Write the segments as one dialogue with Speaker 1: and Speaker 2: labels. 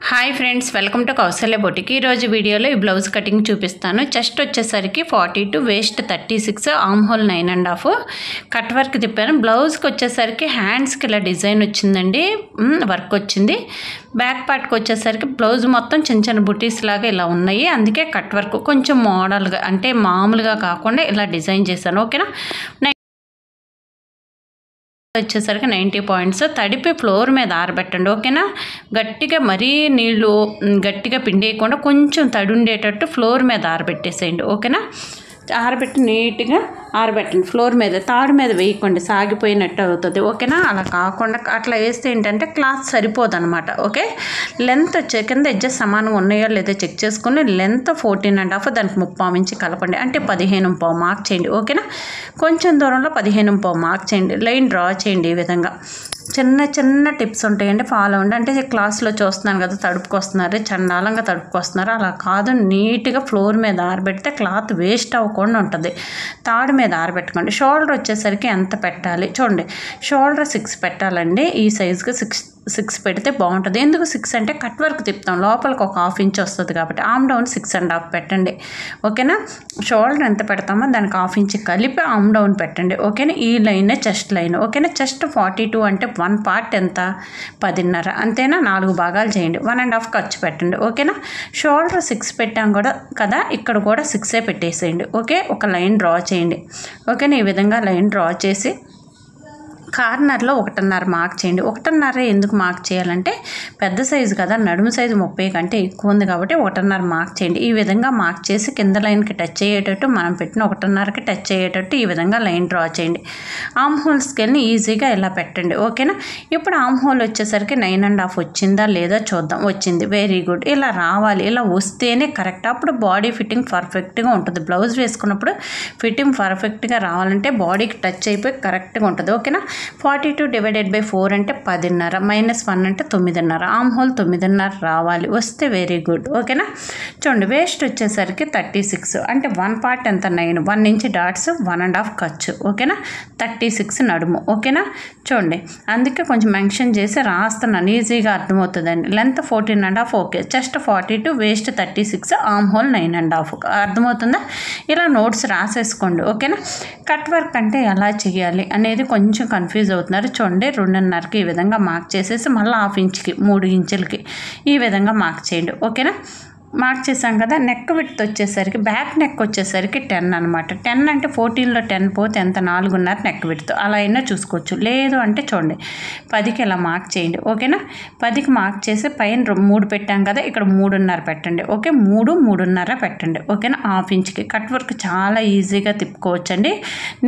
Speaker 1: Hi friends, welcome to Kausalya boutique. ఈరోజు వీడియోలో ఈ బ్లౌజ్ కటింగ్ చూపిస్తాను. చెస్ట్ వచ్చేసరికి 42, waist 36, arm hole 9.5, cut work తిప్పాను. బ్లౌజ్కి వచ్చేసరికి హ్యాండ్స్కి ఇలా డిజైన్ వచ్చిందండి, వర్క్ వచ్చింది. బ్యాక్ పార్ట్కి వచ్చేసరికి బ్లౌజ్ మొత్తం చిన్న చిన్న బుటీస్ లాగా ఇలా ఉన్నాయి, అందుకే కట్ వర్క్ కొంచెం మోడల్గా, అంటే మామూలుగా కాకుండా ఇలా డిజైన్ చేశాను. ఓకేనా. వచ్చేసరికి 90 పాయింట్స్. తడిపి ఫ్లోర్ మీద ఆరబెట్టండి. ఓకేనా. గట్టిగా మరీ నీళ్ళు గట్టిగా పిండేయకుండా కొంచెం తడి ఉండేటట్టు ఫ్లోర్ మీద ఆరబెట్టేసేయండి. ఓకేనా. ఆరబెట్టి నీట్గా ఆరబెట్టండి. ఫ్లోర్ మీద, తాడు మీద వేయకండి, సాగిపోయినట్టు అవుతుంది. ఓకేనా. అలా కాకుండా అట్లా వేస్తే ఏంటంటే క్లాత్ సరిపోదు అనమాట. ఓకే. లెంత్ వచ్చే కింద ఎడ్జెస్ సమానంగా ఉన్నాయో లేదో చెక్ చేసుకుని లెంత్ 14.5, దానికి 3.5 ఇంచి కలపండి, అంటే 15.5 మార్క్ చేయండి. ఓకేనా. కొంచెం దూరంలో 15.5 మార్క్ చేయండి. లైన్ డ్రా చేయండి. ఈ విధంగా చిన్న చిన్న టిప్స్ ఉంటాయండి, ఫాలో అవ్వండి. అంటే క్లాస్లో చూస్తున్నాను కదా, తడుపుకొస్తున్నారు, చండాలంగా తడుపుకొస్తున్నారు. అలా కాదు, నీట్గా ఫ్లోర్ మీద ఆరబెడితే క్లాత్ వేస్ట్ అవ్వకుండా ఉంటుంది. తాడు మీద ఆరబెట్టుకోండి. షోల్డర్ వచ్చేసరికి ఎంత పెట్టాలి చూడండి. షోల్డర్ 6 పెట్టాలండి. ఈ సైజుకి 6 పెడితే బాగుంటుంది. ఎందుకు 6 అంటే కట్ వర్క్ తిప్పుతాం, లోపలికి ఒక 1/2 ఇంచ్ వస్తుంది కాబట్టి. ఆమ్ డౌన్ 6.5 పెట్టండి. ఓకేనా. షోల్డర్ ఎంత పెడతామో దానికి 1/2 ఇంచ్ కలిపి ఆమ్ డౌన్ పెట్టండి. ఓకేనా. ఈ లైన్ చెస్ట్ లైన్. ఓకేనా. చెస్ట్ 42 అంటే 1 పార్ట్ ఎంత 10.5, అంతేనా. 4 భాగాలు చేయండి. 1.5 ఖర్చు పెట్టండి. ఓకేనా. షోల్డర్ 6 పెట్టాం కూడా కదా, ఇక్కడ కూడా 6 పెట్టేసేయండి. ఓకే. ఒక లైన్ డ్రా చేయండి. ఓకేనా. ఈ విధంగా లైన్ డ్రా చేసి కార్నర్లో 1.5 మార్క్ చేయండి. 1.5 ఎందుకు మార్క్ చేయాలంటే పెద్ద సైజు కదా, నడుము సైజు 30 కంటే ఎక్కువ ఉంది కాబట్టి 1.5 మార్క్ చేయండి. ఈ విధంగా మార్క్ చేసి కింద లైన్కి టచ్ అయ్యేటట్టు, మనం పెట్టిన 1.5కి టచ్ అయ్యేటట్టు ఈ విధంగా లైన్ డ్రా చేయండి. ఆమ్ హోల్ స్కేల్ని ఈజీగా ఇలా పెట్టండి. ఓకేనా. ఇప్పుడు ఆమ్ హోల్ వచ్చేసరికి 9.5 వచ్చిందా లేదా చూద్దాం. వచ్చింది, వెరీ గుడ్. ఇలా రావాలి, ఇలా వస్తేనే కరెక్ట్. అప్పుడు బాడీ ఫిట్టింగ్ పర్ఫెక్ట్గా ఉంటుంది. బ్లౌజ్ వేసుకున్నప్పుడు ఫిట్టింగ్ పర్ఫెక్ట్గా రావాలంటే బాడీకి టచ్ అయిపోయి కరెక్ట్గా ఉంటుంది. ఓకేనా. 42 డివైడెడ్ బై 4 అంటే 10.5, -1 అంటే 9.5. ఆమ్ హోల్ 9.5 రావాలి, వస్తే వెరీ గుడ్. ఓకేనా. చూడండి. వేస్ట్ వచ్చేసరికి 36 అంటే 1 పార్ట్ ఎంత 9, 1 ఇంచ్ డాట్స్, 1.5 ఖర్చు. ఓకేనా. 36 నడుము. ఓకేనా. చూడండి, అందుకే కొంచెం మెన్షన్ చేసి రాస్తున్నాను, ఈజీగా అర్థమవుతుందండి. Length 14.5. Okay. Chest 42, waist 36, arm hole 9.5. అర్థమవుతుందా. ఇలా నోట్స్ రాసేసుకోండి. ఓకేనా. కట్ వర్క్ అంటే ఎలా చేయాలి అనేది కొంచెం కన్ఫ్యూజ్ అవుతున్నారు. చూడండి, 2.5కి ఈ విధంగా మార్క్ చేసేసి మళ్ళీ 1/2 ఇంచ్కి 3 ఇంచులకి ఈ విధంగా మార్క్ చేయండి. ఓకేనా. మార్క్ చేసాం కదా. నెక్ విడ్త్ వచ్చేసరికి, బ్యాక్ నెక్ వచ్చేసరికి 10 అనమాట. 10 అంటే 14లో 10 పోతే ఎంత, 4.5 నెక్ విడ్త్. అలా అయినా చూసుకోవచ్చు. లేదు అంటే చూడండి 10కి ఇలా మార్క్ చేయండి. ఓకేనా. 10కి మార్క్ చేసి పైన 3 పెట్టాం కదా, ఇక్కడ 3.5 పెట్టండి. ఓకే. 3, 3.5 పెట్టండి. ఓకేనా. 1/2 ఇంచ్కి కట్ వర్క్ చాలా ఈజీగా తిప్పుకోవచ్చండి.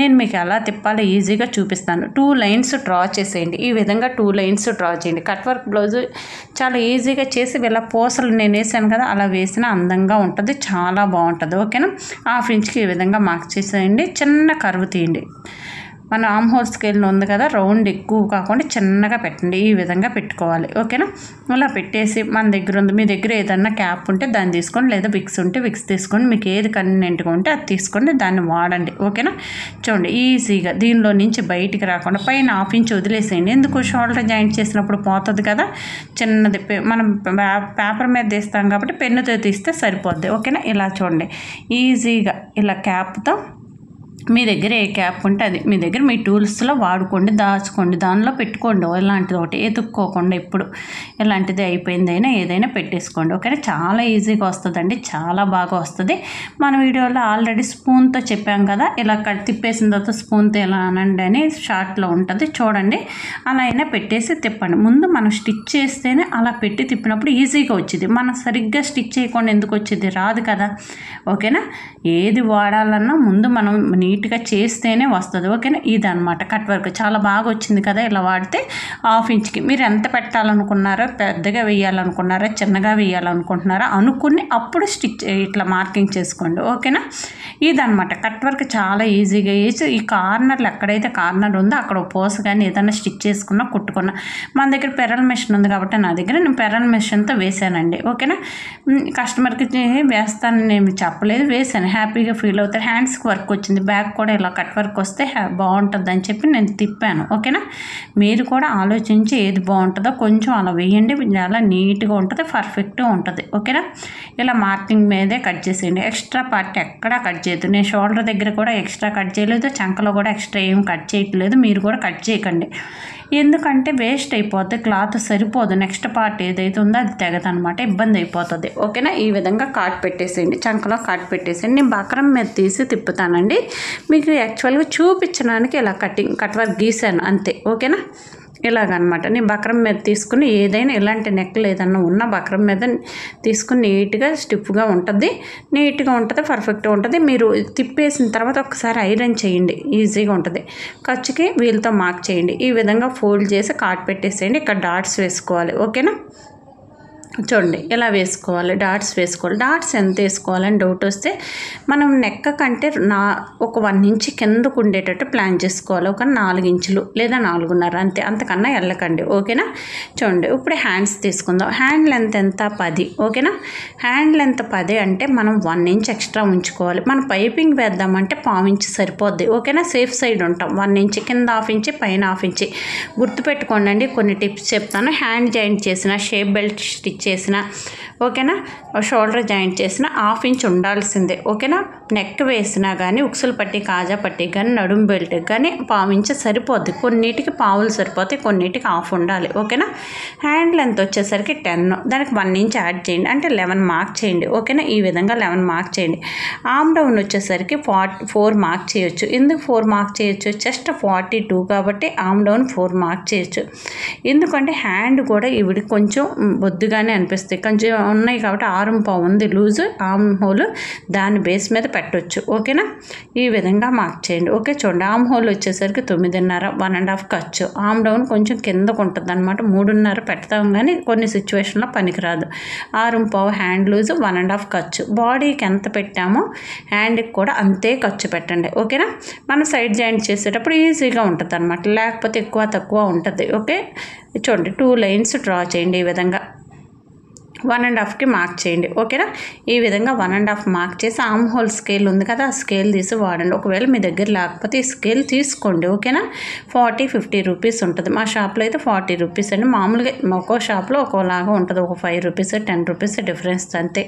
Speaker 1: నేను మీకు ఎలా తిప్పాలో ఈజీగా చూపిస్తాను. 2 లైన్స్ డ్రా చేసేయండి. ఈ విధంగా 2 లైన్స్ డ్రా చేయండి. కట్ వర్క్ బ్లౌజ్ చాలా ఈజీగా చేసి ఇలా పూసలు నేను వేసాను కదా, అలా వేసిన అందంగా ఉంటుంది, చాలా బాగుంటుంది. ఓకేనా. 1/2 ఇంచ్కి ఈ విధంగా మార్క్ చేసేయండి. చిన్న కర్వ్ తీయండి. మన ఆమ్ హోల్ స్కేల్లో ఉంది కదా, రౌండ్ ఎక్కువ కాకుండా చిన్నగా పెట్టండి. ఈ విధంగా పెట్టుకోవాలి. ఓకేనా. అలా పెట్టేసి మన దగ్గర ఉంది, మీ దగ్గర ఏదన్నా క్యాప్ ఉంటే దాన్ని తీసుకోండి, లేదా విక్స్ ఉంటే విక్స్ తీసుకోండి. మీకు ఏది కన్వీనియంట్గా ఉంటే అది తీసుకోండి, దాన్ని వాడండి. ఓకేనా. చూడండి, ఈజీగా దీనిలో నుంచి బయటికి రాకుండా పైన 1/2 ఇంచ్ వదిలేసేయండి. ఎందుకు, షోల్డర్ జాయింట్ చేసినప్పుడు పోతుంది కదా, చిన్నది మనం పేపర్ మీద తీస్తాం కాబట్టి పెన్నుతో తీస్తే సరిపోద్ది. ఓకేనా. ఇలా చూడండి, ఈజీగా ఇలా క్యాప్తో, మీ దగ్గర ఏ క్యాప్ ఉంటే అది మీ దగ్గర మీ టూల్స్లో వాడుకోండి, దాచుకోండి, దానిలో పెట్టుకోండి. ఇలాంటిది ఒకటి ఎత్తుక్కోకుండా ఎప్పుడు ఇలాంటిది అయిపోయిందైనా ఏదైనా పెట్టేసుకోండి. ఓకేనా. చాలా ఈజీగా వస్తుందండి, చాలా బాగా వస్తుంది. మన వీడియోలో ఆల్రెడీ స్పూన్తో చెప్పాం కదా, ఇలా తిప్పేసిన తర్వాత స్పూన్తో ఎలా అనండి అని షార్ట్లో ఉంటుంది, చూడండి. అలా అయినా పెట్టేసి తిప్పండి. ముందు మనం స్టిచ్ చేస్తేనే అలా పెట్టి తిప్పినప్పుడు ఈజీగా వచ్చింది. మనం సరిగ్గా స్టిచ్ చేయకుండా ఎందుకు వచ్చింది, రాదు కదా. ఓకేనా. ఏది వాడాలన్నా ముందు మనం నీట్గా చేస్తేనే వస్తుంది. ఓకేనా. ఇది అనమాట కట్ వర్క్, చాలా బాగా వచ్చింది కదా. ఇలా వాడితే 1/2 ఇంచ్కి మీరు ఎంత పెట్టాలనుకున్నారో, పెద్దగా వేయాలనుకున్నారా, చిన్నగా వేయాలనుకుంటున్నారా అనుకుని అప్పుడు స్టిచ్ ఇట్లా మార్కింగ్ చేసుకోండి. ఓకేనా. ఇదనమాట కట్ వర్క్, చాలా ఈజీగా వేసి ఈ కార్నర్లు ఎక్కడైతే కార్నర్ ఉందో అక్కడ పూస కానీ ఏదైనా స్టిచ్ చేసుకున్నా, కుట్టుకున్నా. మన దగ్గర పెరల్ మెషిన్ ఉంది కాబట్టి నా దగ్గర నేను పెరల్ మెషిన్తో వేసానండి. ఓకేనా. కస్టమర్కి వేస్తాను నేను చెప్పలేదు, వేసాను, హ్యాపీగా ఫీల్ అవుతారు. హ్యాండ్స్కి వర్క్ వచ్చింది, బ్యాక్ బ్యాక్ కూడా ఇలా కట్ వర్క్ వస్తే బాగుంటుంది అని చెప్పి నేను తిప్పాను. ఓకేనా, మీరు కూడా ఆలోచించి ఏది బాగుంటుందో కొంచెం అలా వేయండి, చాలా నీట్గా ఉంటుంది, పర్ఫెక్ట్గా ఉంటుంది. ఓకేనా, ఇలా మార్కింగ్ మీదే కట్ చేసేయండి. ఎక్స్ట్రా పార్ట్ ఎక్కడా కట్ చేయొద్దు. నేను షోల్డర్ దగ్గర కూడా ఎక్స్ట్రా కట్ చేయలేదు, చంకలో కూడా ఎక్స్ట్రా ఏం కట్ చేయట్లేదు. మీరు కూడా కట్ చేయకండి, ఎందుకంటే వేస్ట్ అయిపోద్ది, క్లాత్ సరిపోదు. నెక్స్ట్ పార్ట్ ఏదైతే ఉందో అది తెగదనమాట, ఇబ్బంది అయిపోతుంది. ఓకేనా, ఈ విధంగా కాట్ పెట్టేసేయండి, చంకలో కాట్ పెట్టేసేయండి. నేను బక్రం మీద తీసి తిప్పుతానండి, మీకు యాక్చువల్గా చూపించడానికి ఇలా కట్ వర్క్ గీసాను అంతే. ఓకేనా, ఇలాగనమాట. నేను బక్రం మీద తీసుకుని ఏదైనా ఇలాంటి నెక్లు ఏదన్నా ఉన్న బక్రం మీద తీసుకుని నీట్గా స్టిఫ్గా ఉంటుంది, పర్ఫెక్ట్గా ఉంటుంది. మీరు తిప్పేసిన తర్వాత ఒకసారి ఐరన్ చేయండి, ఈజీగా ఉంటుంది. ఖర్చుకి వీళ్ళతో మార్క్ చేయండి. ఈ విధంగా ఫోల్డ్ చేసి కాట్ పెట్టేసేయండి. ఇక్కడ డాట్స్ వేసుకోవాలి. ఓకేనా, చూడండి ఇలా వేసుకోవాలి, డాట్స్ వేసుకోవాలి. డాట్స్ ఎంత వేసుకోవాలని డౌట్ వస్తే మనం నెక్క కంటే ఒక 1 ఇంచ్ కిందకు ఉండేటట్టు ప్లాన్ చేసుకోవాలి. ఒక 4 ఇంచులు లేదా 4.5 అంతే, అంతకన్నా వెళ్ళకండి. ఓకేనా, చూడండి ఇప్పుడు హ్యాండ్స్ తీసుకుందాం. హ్యాండ్ లెంత్ ఎంత? 10. ఓకేనా, హ్యాండ్ లెంత్ 10 అంటే మనం 1 ఇంచ్ ఎక్స్ట్రా ఉంచుకోవాలి. మనం పైపింగ్ వేద్దామంటే 1/4 ఇంచ్ సరిపోద్ది. ఓకేనా, సేఫ్ సైడ్ ఉంటాం. 1 ఇంచ్ కింద 1/2 ఇంచ్, పైన 1/2 ఇంచ్. గుర్తుపెట్టుకోండి, కొన్ని టిప్స్ చెప్తాను. హ్యాండ్ జాయింట్ చేసిన, షేప్ బెల్ట్ స్టిచ్ చేసిన, ఓకేనా, షోల్డర్ జాయింట్ చేసిన 1/2 ఇంచ్ ఉండాల్సిందే. ఓకేనా, నెక్ వేసినా కానీ, ఉక్సులు పట్టి, కాజా పట్టి కానీ, నడుం బెల్ట్ కానీ 1/4 ఇంచ్ సరిపోద్ది. కొన్నిటికి పావులు సరిపోతాయి, కొన్నిటికి 1/2 ఉండాలి. ఓకేనా, హ్యాండ్ లెంత్ వచ్చేసరికి 10, దానికి 1 ఇంచ్ యాడ్ చేయండి, అంటే 11 మార్క్ చేయండి. ఓకేనా, ఈ విధంగా 11 మార్క్ చేయండి. ఆర్మ్ డౌన్ వచ్చేసరికి 4 మార్క్ చేయొచ్చు. ఎందుకు 4 మార్క్ చేయొచ్చు? చెస్ట్ 42 కాబట్టి ఆర్మ్ డౌన్ 4 మార్క్ చేయొచ్చు. ఎందుకంటే హ్యాండ్ కూడా ఇవిడికి కొంచెం బొద్దుగానే అనిపిస్తాయి, కొంచెం ఉన్నాయి కాబట్టి 6.5 ఉంది లూజు ఆర్మ్ హోల్, దాని బేస్ మీద పెట్టవచ్చు. ఓకేనా, ఈ విధంగా మార్క్ చేయండి. ఓకే, చూడండి ఆర్మ్ హోల్ వచ్చేసరికి 9.5, 1.5 ఖర్చు. ఆర్మ్ డౌన్ కొంచెం కిందకు ఉంటుంది అనమాట, 3.5 పెడతాం కానీ కొన్ని సిచ్యువేషన్లో పనికిరాదు. 6.5 హ్యాండ్ లూజు, 1.5 ఖర్చు. బాడీకి ఎంత పెట్టామో హ్యాండ్కి కూడా అంతే ఖర్చు పెట్టండి. ఓకేనా, మనం సైడ్ జాయింట్ చేసేటప్పుడు ఈజీగా ఉంటుంది అనమాట, లేకపోతే ఎక్కువ తక్కువ ఉంటుంది. ఓకే, చూడండి 2 లైన్స్ డ్రా చేయండి. ఈ విధంగా 1.5కి మార్క్ చేయండి. ఓకేనా, ఈ విధంగా 1.5 మార్క్ చేసి ఆర్మ్ హోల్ స్కేల్ ఉంది కదా, ఆ స్కేల్ తీసి వాడండి. ఒకవేళ మీ దగ్గర లేకపోతే ఈ స్కేల్ తీసుకోండి. ఓకేనా, 40-50 రూపీస్ ఉంటుంది. మా షాప్లో అయితే 40 రూపీస్ అండి. మామూలుగా ఒక్కో షాప్లో ఒక్కోలాగా ఉంటుంది, ఒక 5 రూపీస్ 10 రూపీస్ డిఫరెన్స్ అంతే.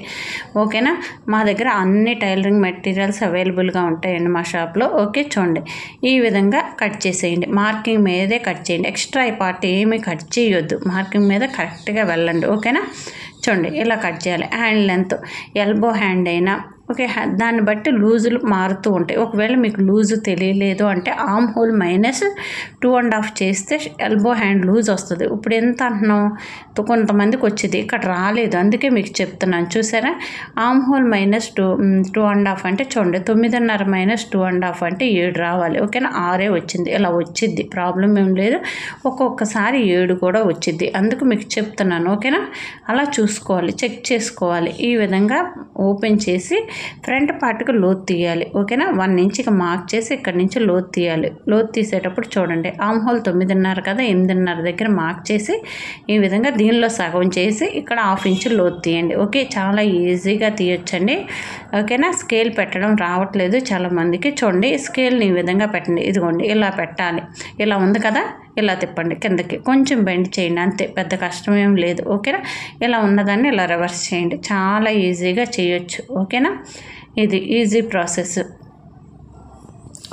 Speaker 1: ఓకేనా, మా దగ్గర అన్ని టైలరింగ్ మెటీరియల్స్ అవైలబుల్గా ఉంటాయండి మా షాప్లో. ఓకే, చూడండి ఈ విధంగా కట్ చేసేయండి. మార్కింగ్ మీదే కట్ చేయండి, ఎక్స్ట్రా ఈ పార్ట్ ఏమీ కట్ చేయొద్దు, మార్కింగ్ మీద కరెక్ట్గా వెళ్ళండి. ఓకేనా, చూడండి ఇలా కట్ చేయాలి. హ్యాండ్ లెంత్ ఎల్బో హ్యాండ్ అయినా ఓకే, దాన్ని బట్టి లూజులు మారుతూ ఉంటాయి. ఒకవేళ మీకు లూజు తెలియలేదు అంటే ఆర్మ్ హోల్ -2.5 చేస్తే ఎల్బో హ్యాండ్ లూజ్ వస్తుంది. ఇప్పుడు ఎంత అంటున్నాం, కొంతమందికి వచ్చింది, ఇక్కడ రాలేదు, అందుకే మీకు చెప్తున్నాను. చూసారా, ఆర్మ్ హోల్ -2.5 అంటే చూడండి 9.5 - 2.5 అంటే 7 రావాలి. ఓకేనా, 6 వచ్చింది, ఇలా వచ్చింది, ప్రాబ్లం ఏం లేదు. ఒక్కొక్కసారి 7 కూడా వచ్చింది, అందుకు మీకు చెప్తున్నాను. ఓకేనా, అలా చూసుకోవాలి, చెక్ చేసుకోవాలి. ఈ విధంగా ఓపెన్ చేసి ఫ్రంట్ పార్ట్కి లోతు తీయాలి. ఓకేనా, 1 ఇంచ్కి మార్క్ చేసి ఇక్కడ నుంచి లోతు తీయాలి. లోతు తీసేటప్పుడు చూడండి ఆర్మ్ హోల్ 9.5 కదా, 8.5 దగ్గర మార్క్ చేసి ఈ విధంగా దీనిలో సగం చేసి ఇక్కడ 1/2 ఇంచ్ లోతు తీయండి. ఓకే, చాలా ఈజీగా తీయొచ్చండి. ఓకేనా, స్కేల్ పెట్టడం రావట్లేదు చాలామందికి. చూడండి స్కేల్ని ఈ విధంగా పెట్టండి, ఇదిగోండి ఇలా పెట్టాలి. ఇలా ఉంది కదా, ఇలా తిప్పండి కిందకి, కొంచెం బెండ్ చేయండి అంతే, పెద్ద కష్టమేం లేదు. ఓకేనా, ఇలా ఉన్నదాన్ని ఇలా రివర్స్ చేయండి, చాలా ఈజీగా చేయొచ్చు. ఓకేనా, ఇది ఈజీ ప్రాసెస్.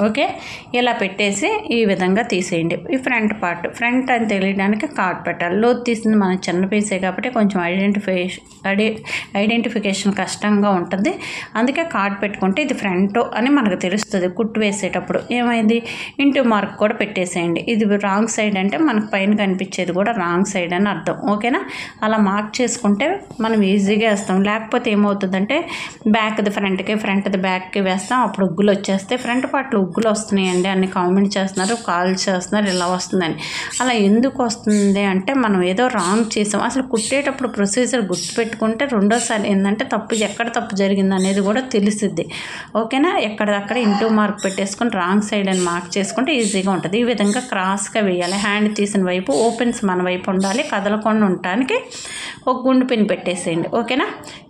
Speaker 1: ఓకే, ఇలా పెట్టేసి ఈ విధంగా తీసేయండి. ఈ ఫ్రంట్ అని తెలియడానికి కార్డ్ పెట్టాలి. లోతు తీసింది మనం చిన్న పీసే కాబట్టి కొంచెం ఐడెంటిఫికేషన్ కష్టంగా ఉంటుంది, అందుకే కార్డ్ పెట్టుకుంటే ఇది ఫ్రంట్ అని మనకు తెలుస్తుంది. కుట్టు వేసేటప్పుడు ఏమైంది, ఇంటూ మార్క్ కూడా పెట్టేసేయండి. ఇది రాంగ్ సైడ్ అంటే మనకు పైన కనిపించేది కూడా రాంగ్ సైడ్ అని అర్థం. ఓకేనా, అలా మార్క్ చేసుకుంటే మనం ఈజీగా వేస్తాం. లేకపోతే ఏమవుతుందంటే బ్యాక్ది ఫ్రంట్ది బ్యాక్కి వేస్తాం, అప్పుడు ఉగ్గులు వచ్చేస్తాయి. ఫ్రంట్ పార్ట్లో ఉగ్గులు వస్తున్నాయండి అని కామెంట్ చేస్తున్నారు, కాల్ చేస్తున్నారు, ఇలా వస్తుందని. అలా ఎందుకు వస్తుంది అంటే మనం ఏదో రాంగ్ చేసాం. అసలు కుట్టేటప్పుడు ప్రొసీజర్ గుర్తుపెట్టుకుంటే రెండోసారి ఏంటంటే ఎక్కడ తప్పు జరిగింది అనేది కూడా తెలుస్తుంది. ఓకేనా, ఎక్కడదక్కడ ఇంటూ మార్క్ పెట్టేసుకొని రాంగ్ సైడ్ అని మార్క్ చేసుకుంటే ఈజీగా ఉంటుంది. ఈ విధంగా క్రాస్గా వేయాలి. హ్యాండ్ తీసిన వైపు ఓపెన్స్ మన వైపు ఉండాలి, కదలకుండా ఉండటానికి ఒక గుండు పిన్ పెట్టేసేయండి. ఓకేనా,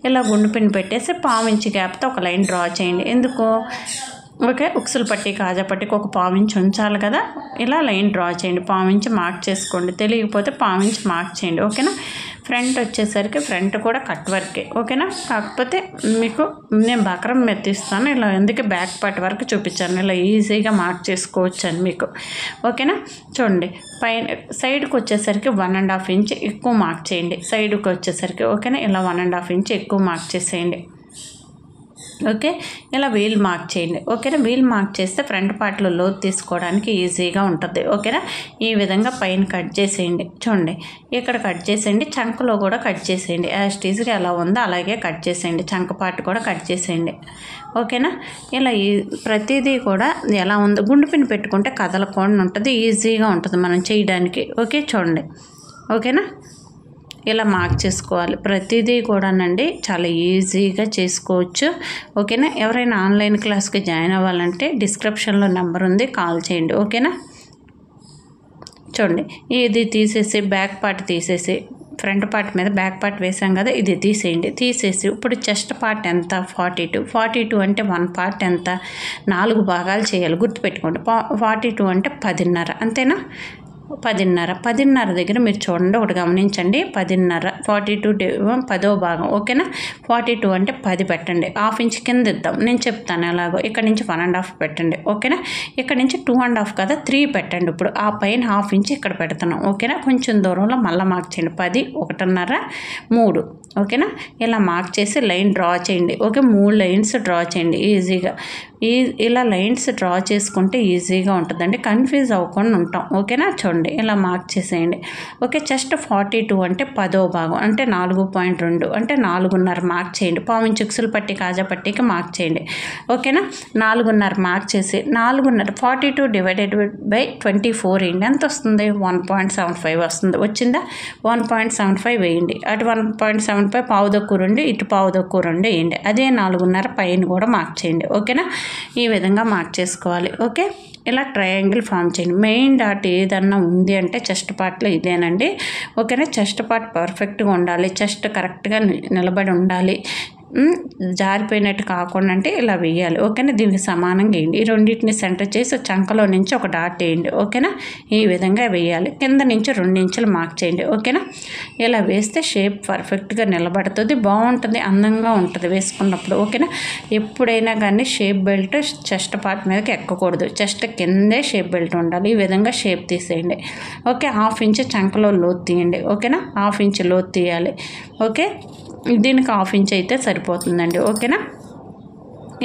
Speaker 1: ఇలా గుండు పిన్ పెట్టేసి 1/4 ఇంచ్ గ్యాప్తో ఒక లైన్ డ్రా చేయండి. ఎందుకు, ఓకే, ఉక్సులు పట్టి కాజా పట్టికి ఒక పావించి ఉంచాలి కదా. ఇలా లైన్ డ్రా చేయండి, పావించి మార్క్ చేసుకోండి. తెలియకపోతే పావించి మార్క్ చేయండి. ఓకేనా. ఫ్రంట్ వచ్చేసరికి ఫ్రంట్ కూడా కట్ వర్కే. ఓకేనా. కాకపోతే మీకు నేను బక్రం మెత్తిస్తాను, ఇలా ఎందుకు బ్యాక్ పార్ట్ వరకు చూపించాను. ఇలా ఈజీగా మార్క్ చేసుకోవచ్చు అని మీకు. ఓకేనా. చూడండి, పైన సైడ్కి వచ్చేసరికి 1.5 ఇంచ్ ఎక్కువ మార్క్ చేయండి. సైడ్కి వచ్చేసరికి ఓకేనా, ఇలా 1.5 ఇంచ్ ఎక్కువ మార్క్ చేసేయండి. ఓకే, ఇలా వీల్ మార్క్ చేయండి. ఓకేనా. వీల్ మార్క్ చేస్తే ఫ్రంట్ పార్ట్లో లోతు తీసుకోవడానికి ఈజీగా ఉంటుంది. ఓకేనా. ఈ విధంగా పైన కట్ చేసేయండి. చూడండి, ఇక్కడ కట్ చేసేయండి, చంకలో కూడా కట్ చేసేయండి. యాజ్ టీజ్గా ఎలా ఉందో అలాగే కట్ చేసేయండి. చంక పార్ట్ కూడా కట్ చేసేయండి. ఓకేనా. ఇలా ప్రతిదీ కూడా ఎలా ఉందో గుండు పిన్ పెట్టుకుంటే కదలకుండా ఉంటుంది, ఈజీగా ఉంటుంది మనం చేయడానికి. ఓకే, చూడండి. ఓకేనా. ఇలా మార్క్ చేసుకోవాలి. ప్రతిదీ కూడానండి చాలా ఈజీగా చేసుకోవచ్చు. ఓకేనా. ఎవరైనా ఆన్లైన్ క్లాస్కి జాయిన్ అవ్వాలంటే డిస్క్రిప్షన్లో నెంబర్ ఉంది, కాల్ చేయండి. ఓకేనా. చూడండి, ఇది తీసేసి బ్యాక్ పార్ట్ తీసేసి ఫ్రంట్ పార్ట్ మీద బ్యాక్ పార్ట్ వేసాం కదా, ఇది తీసేయండి. తీసేసి ఇప్పుడు చెస్ట్ పార్ట్ ఎంత, 42 అంటే 1 పార్ట్ ఎంత, 4 భాగాలు చేయాలి. గుర్తుపెట్టుకోండి. 42 అంటే 10.5, అంతేనా. 10.5 దగ్గర మీరు చూడండి, ఒకటి గమనించండి. 10.5 42 10వ భాగం. ఓకేనా. 42 అంటే 10 పెట్టండి. 1/2 ఇంచ్ కింద ఇద్దాం, నేను చెప్తాను ఎలాగో. ఇక్కడ నుంచి 1.5 పెట్టండి. ఓకేనా. ఇక్కడ నుంచి 2.5 కదా, 3 పెట్టండి. ఇప్పుడు ఆ పైన 1/2 ఇంచ్ ఇక్కడ పెడుతున్నాం. ఓకేనా. కొంచెం దూరంలో మళ్ళీ మార్క్ చేయండి. 10 1.5 3. ఓకేనా. ఇలా మార్క్ చేసి లైన్ డ్రా చేయండి. ఓకే, 3 లైన్స్ డ్రా చేయండి ఈజీగా. ఇలా లైన్స్ డ్రా చేసుకుంటే ఈజీగా ఉంటుందండి, కన్ఫ్యూజ్ అవ్వకుండా ఉంటాం. ఓకేనా. చూడండి, ఇలా మార్క్ చేసేయండి. ఓకే, చెస్ట్ 42 అంటే 10వ భాగం అంటే 4.2 అంటే 4.5 మార్క్ చేయండి. పావించి ఉక్సులు పట్టి కాజా పట్టికి మార్క్ చేయండి. ఓకేనా. 4.5 మార్క్ చేసి 4.5 42 డివైడెడ్ బై 24 వేయండి. ఎంత వస్తుంది? 1.75 వస్తుంది. వచ్చిందా? 1.75 వేయండి. అటు 1.75 పావు తక్కువ 2, ఇటు పావు తక్కువ 2 వేయండి. అదే 4.5 పైన కూడా మార్క్ చేయండి. ఓకేనా. ఈ విధంగా మార్క్ చేసుకోవాలి. ఓకే, ఇలా ట్రయాంగిల్ ఫామ్ చేయండి. మెయిన్ డాట్ ఏదన్నా ఉంది అంటే చెస్ట్ పార్ట్లో ఇదేనండి. ఓకేనా. చెస్ట్ పార్ట్ పర్ఫెక్ట్గా ఉండాలి, చెస్ట్ కరెక్ట్గా నిలబడి ఉండాలి, జారిపోయినట్టు కాకుండా అంటే ఇలా వేయాలి. ఓకేనా. దీనికి సమానంగా వేయండి. ఈ రెండింటిని సెంటర్ చేసి చంకలో నుంచి ఒక డాట్ వేయండి. ఓకేనా. ఈ విధంగా వేయాలి. కింద నుంచి 2 ఇంచులు మార్క్ చేయండి. ఓకేనా. ఇలా వేస్తే షేప్ పర్ఫెక్ట్గా నిలబడుతుంది, బాగుంటుంది, అందంగా ఉంటుంది వేసుకున్నప్పుడు. ఓకేనా. ఎప్పుడైనా కానీ షేప్ బెల్ట్ చెస్ట్ పార్ట్ మీదకి ఎక్కకూడదు, చెస్ట్ కిందే షేప్ బెల్ట్ ఉండాలి. ఈ విధంగా షేప్ తీసేయండి. ఓకే, 1/2 ఇంచ్ చంకలో లోతు తీయండి. ఓకేనా. 1/2 ఇంచ్ లోతు తీయాలి. ఓకే, దీనికి 1/2 ఇంచ్ అయితే సరిపోతుందండి. ఓకేనా.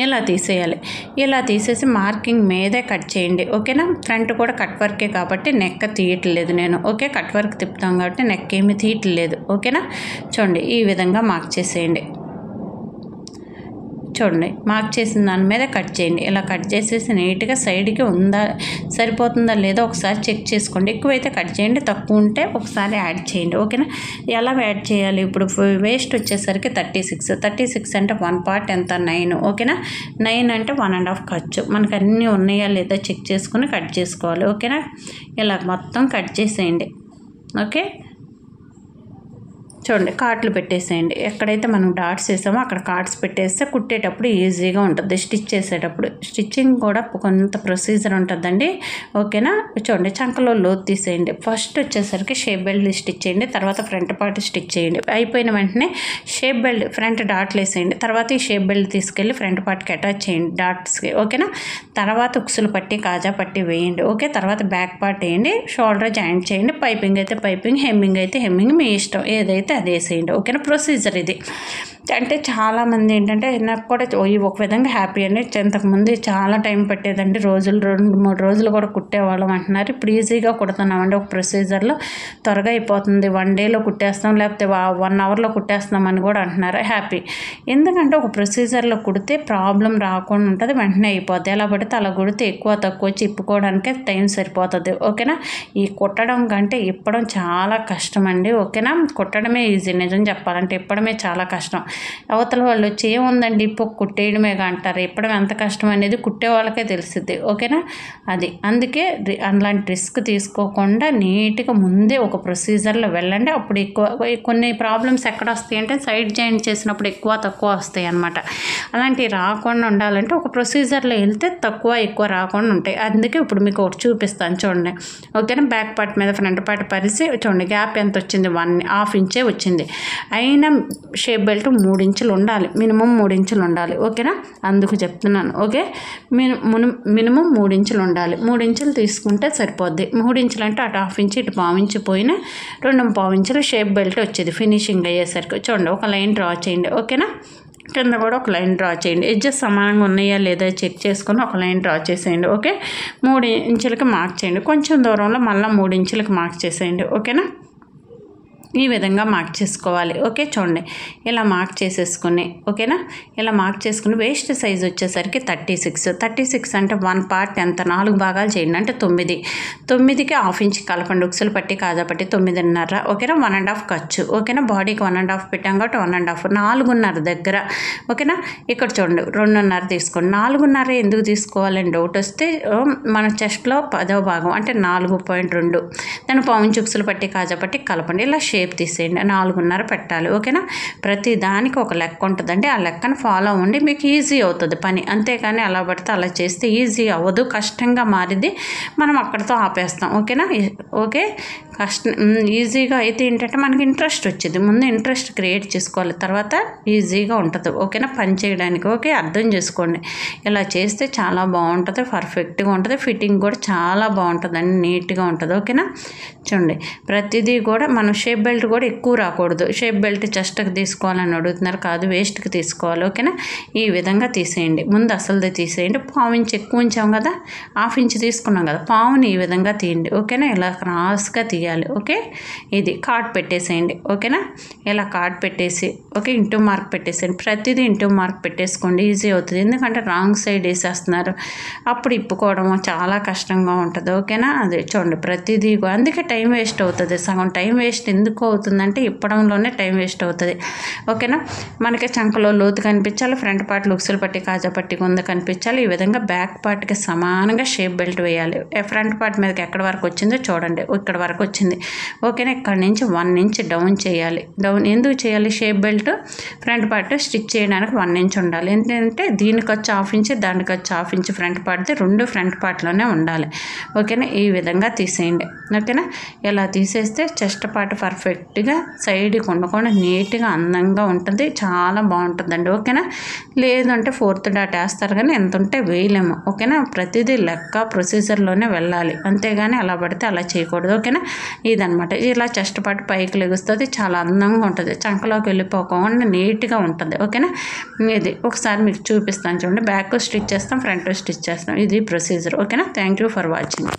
Speaker 1: ఇలా తీసేయాలి. ఇలా తీసేసి మార్కింగ్ మీదే కట్ చేయండి. ఓకేనా. ఫ్రంట్ కూడా కట్ వర్కే కాబట్టి నెక్ తీయట్లేదు నేను. ఓకే, కట్ వర్క్ తిప్పుతాం కాబట్టి నెక్ ఏమి తీయట్లేదు. ఓకేనా. చూడండి, ఈ విధంగా మార్క్ చేసేయండి. చూడండి, మార్క్ చేసిన దాని మీద కట్ చేయండి. ఇలా కట్ చేసేసి నీట్గా సైడ్కి ఉందా, సరిపోతుందా లేదా ఒకసారి చెక్ చేసుకోండి. ఎక్కువైతే కట్ చేయండి, తక్కువ ఉంటే ఒకసారి యాడ్ చేయండి. ఓకేనా. ఎలా యాడ్ చేయాలి? ఇప్పుడు వేస్ట్ వచ్చేసరికి 36 అంటే 1 పార్ట్ ఎంత, 9. ఓకేనా. 9 అంటే 1.5 ఖర్చు. మనకు అన్నీ ఉన్నాయా లేదా చెక్ చేసుకుని కట్ చేసుకోవాలి. ఓకేనా. ఇలా మొత్తం కట్ చేసేయండి. ఓకే, చూడండి, కార్ట్లు పెట్టేసేయండి. ఎక్కడైతే మనం డాట్స్ వేసామో అక్కడ కార్డ్స్ పెట్టేస్తే కుట్టేటప్పుడు ఈజీగా ఉంటుంది. స్టిచ్ చేసేటప్పుడు స్టిచ్చింగ్ కూడా కొంత ప్రొసీజర్ ఉంటుందండి. ఓకేనా. చూడండి, చంకలో లోతు తీసేయండి. ఫస్ట్ వచ్చేసరికి షేప్ బెల్ట్ స్టిచ్ చేయండి, తర్వాత ఫ్రంట్ పార్ట్ స్టిచ్ చేయండి. అయిపోయిన వెంటనే షేప్ బెల్ట్ ఫ్రంట్ డాట్లు వేసేయండి. తర్వాత ఈ షేప్ బెల్ట్ తీసుకెళ్ళి ఫ్రంట్ పార్ట్కి అటాచ్ చేయండి డాట్స్కి. ఓకేనా. తర్వాత ఉక్సులు పట్టి కాజా పట్టి వేయండి. ఓకే, తర్వాత బ్యాక్ పార్ట్ వేయండి, షోల్డర్ జాయింట్ చేయండి. పైపింగ్ అయితే పైపింగ్, హెమ్మింగ్ అయితే హెమ్మింగ్, మీ ఇష్టం ఏదైతే అది వేసేయండి. ఓకేనా. ప్రొసీజర్ ఇది. అంటే చాలామంది ఏంటంటే నాకు కూడా ఒక విధంగా హ్యాపీ అండి. ఇంతకుముందు చాలా టైం పట్టేదండి, 2-3 రోజులు కూడా కుట్టేవాళ్ళం అంటున్నారు. ఇప్పుడు ఈజీగా కుడుతున్నామండి. ఒక ప్రొసీజర్లో త్వరగా అయిపోతుంది. 1 డేలో కుట్టేస్తాం, లేకపోతే 1 అవర్లో కుట్టేస్తాం అని కూడా అంటున్నారు. హ్యాపీ. ఎందుకంటే ఒక ప్రొసీజర్లో కుడితే ప్రాబ్లం రాకుండా ఉంటుంది, వెంటనే అయిపోద్ది. ఎలా పడితే అలా కుడితే ఎక్కువ తక్కువ ఇప్పుకోవడానికే టైం సరిపోతుంది. ఓకేనా. ఈ కుట్టడం కంటే ఇప్పడం చాలా కష్టం అండి. ఓకేనా. కుట్టడమే ఈజీ, నిజం చెప్పాలంటే ఇప్పడమే చాలా కష్టం. అవతల వాళ్ళు వచ్చి ఏముందండి ఇప్పుడు కుట్టేయడమేగా అంటారు. ఇప్పడం ఎంత కష్టం అనేది కుట్టే వాళ్ళకే తెలిసిద్ది. ఓకేనా, అది అందుకే అలాంటి రిస్క్ తీసుకోకుండా నీట్గా ముందే ఒక ప్రొసీజర్లో వెళ్ళండి. అప్పుడు కొన్ని ప్రాబ్లమ్స్ ఎక్కడ వస్తాయి అంటే సైడ్ జాయింట్ చేసినప్పుడు ఎక్కువ తక్కువ వస్తాయి అన్నమాట. అలాంటివి రాకుండా ఉండాలంటే ఒక ప్రొసీజర్లో వెళ్తే తక్కువ ఎక్కువ రాకుండా ఉంటాయి. అందుకే ఇప్పుడు మీకు ఒకటి చూపిస్తాను చూడండి. ఓకేనా, బ్యాక్ పార్ట్ మీద ఫ్రంట్ పార్ట్ పరిసి చూడండి, గ్యాప్ ఎంత వచ్చింది, 1.5 ఇంచే వచ్చింది. అయినా షేప్ బెల్ట్ 3 ఇంచులు ఉండాలి, మినిమం 3 ఇంచులు ఉండాలి. ఓకేనా, అందుకు చెప్తున్నాను. ఓకే, మినిమం 3 ఇంచులు ఉండాలి. 3 ఇంచులు తీసుకుంటే సరిపోద్ది. 3 ఇంచులు అంటే అటు 1/2 ఇంచు ఇటు 1/4 ఇంచు పోయినా 2.25 ఇంచులు షేప్ బెల్ట్ వచ్చేది. ఫినిషింగ్ అయ్యేసరికి చూడండి ఒక లైన్ డ్రా చేయండి. ఓకేనా, కింద కూడా ఒక లైన్ డ్రా చేయండి. ఎడ్జెస్ సమానంగా ఉన్నాయా లేదా చెక్ చేసుకొని ఒక లైన్ డ్రా చేసేయండి. ఓకే, 3 ఇంచులకి మార్క్ చేయండి. కొంచెం దూరంలో మళ్ళీ 3 ఇంచులకి మార్క్ చేసేయండి. ఓకేనా, ఈ విధంగా మార్క్ చేసుకోవాలి. ఓకే, చూడండి ఇలా మార్క్ చేసేసుకుని, ఓకేనా, ఇలా మార్క్ చేసుకుని వేస్ట్ సైజ్ వచ్చేసరికి 36 అంటే 1 పార్ట్ ఎంత 4 భాగాలు చేయండి. అంటే 9కి 1/2 ఇంచ్ కలపండి. ఉక్సులు పట్టి కాజా పట్టి 9.5. ఓకేనా, 1.5 ఖర్చు. ఓకేనా, బాడీకి 1.5 పెట్టాం కాబట్టి 1.5 4.5 దగ్గర. ఓకేనా, ఇక్కడ చూడండి 2.5 తీసుకోండి. 4.5 ఎందుకు తీసుకోవాలని డౌట్ వస్తే మన చెస్ట్లో 10వ భాగం అంటే 4.2 దాన్ని 1/4 ఇంచ్ ఉక్సులు పట్టి కాజా పట్టి కలపండి. ఇలా షేప్ తీసేయండి. 4.5 పెట్టాలి. ఓకేనా, ప్రతి దానికి ఒక లెక్క ఉంటుందండి. ఆ లెక్కను ఫాలో అవ్వండి, మీకు ఈజీ అవుతుంది పని. అంతేకాని అలా పడితే అలా చేస్తే ఈజీ అవ్వదు, కష్టంగా మారిది, మనం అక్కడితో ఆపేస్తాం. ఓకేనా, ఓకే, ఈజీగా అయితే ఏంటంటే మనకి ఇంట్రెస్ట్ వచ్చింది. ముందు ఇంట్రెస్ట్ క్రియేట్ చేసుకోవాలి, తర్వాత ఈజీగా ఉంటుంది. ఓకేనా, పని చేయడానికి. ఓకే, అర్థం చేసుకోండి. ఇలా చేస్తే చాలా బాగుంటుంది, పర్ఫెక్ట్గా ఉంటుంది. ఫిట్టింగ్ కూడా చాలా బాగుంటుందండి, నీట్గా ఉంటుంది. ఓకేనా, చూడండి ప్రతిదీ కూడా మనం షేప్ బెల్ట్ కూడా ఎక్కువ రాకూడదు. షేప్ బెల్ట్ చెస్ట్కి తీసుకోవాలని అడుగుతున్నారు, కాదు వేస్ట్కి తీసుకోవాలి. ఓకేనా, ఈ విధంగా తీసేయండి. ముందు అసలుది తీసేయండి. 1/4 ఇంచ్ ఎక్కువ ఉంచాం కదా, 1/2 ఇంచ్ తీసుకున్నాం కదా, 1/4ని ఈ విధంగా తీయండి. ఓకేనా, ఇలా క్రాస్గా తీయాలి. ఓకే, ఇది కార్డ్ పెట్టేసేయండి. ఓకేనా, ఇలా కార్డ్ పెట్టేసి ఓకే ఇంటూ మార్క్ పెట్టేసేయండి. ప్రతిదీ ఇంటూ మార్క్ పెట్టేసుకోండి, ఈజీ అవుతుంది. ఎందుకంటే రాంగ్ సైడ్ వేసేస్తున్నారు, అప్పుడు ఇప్పుకోవడం చాలా కష్టంగా ఉంటుంది. ఓకేనా, అదే చూడండి ప్రతిదీ. అందుకే టైం వేస్ట్ అవుతుంది. సగం టైం వేస్ట్ ఎందుకు అవుతుందంటే ఇప్పడంలోనే టైం వేస్ట్ అవుతుంది. ఓకేనా, మనకి చంకలో లోతు కనిపించాలి, ఫ్రంట్ పార్ట్ ఉక్సులు పట్టి కాజా పట్టి గుంద కనిపించాలి. ఈ విధంగా బ్యాక్ పార్ట్కి సమానంగా షేప్ బెల్ట్ వేయాలి. ఫ్రంట్ పార్ట్ మీదకి ఎక్కడి వరకు వచ్చిందో చూడండి, ఇక్కడ వరకు వచ్చింది. ఓకేనా, ఇక్కడ నుంచి 1 ఇంచ్ డౌన్ చేయాలి. డౌన్ ఎందుకు చేయాలి? Shape belt front part stitch చేయడానికి 1 ఇంచ్ ఉండాలి. ఎందుకంటే దీనికి వచ్చి 1/2 ఇంచ్, దానికి వచ్చి 1/2 ఇంచ్ ఫ్రంట్ పార్ట్ది, 2 ఫ్రంట్ పార్ట్లోనే ఉండాలి. ఓకేనా, ఈ విధంగా తీసేయండి. ఓకేనా, ఇలా తీసేస్తే చెస్ట్ పార్ట్ పర్ఫెక్ట్గా సైడ్కి ఉండకుండా నీట్గా అందంగా ఉంటుంది, చాలా బాగుంటుందండి. ఓకేనా, లేదంటే 4th డాట్ వేస్తారు కానీ ఎంత ఉంటే వేయలేము. ఓకేనా, ప్రతిదీ లెక్క ప్రొసీజర్లోనే వెళ్ళాలి, అంతేగాని అలా పడితే అలా చేయకూడదు. ఓకేనా, ఇదనమాట. ఇలా చెస్ట్ పార్ట్ పైకి లెగుస్తుంది, చాలా అందంగా ఉంటుంది, చంకలోకి వెళ్ళిపోకుండా నీట్గా ఉంటుంది. ఓకేనా, ఇది ఒకసారి మీకు చూపిస్తాను చూడండి. బ్యాక్ స్టిచ్ చేస్తాం, ఫ్రంట్ స్టిచ్ చేస్తాం, ఇది ప్రొసీజర్. ఓకేనా, థ్యాంక్ యూ ఫర్ వాచింగ్.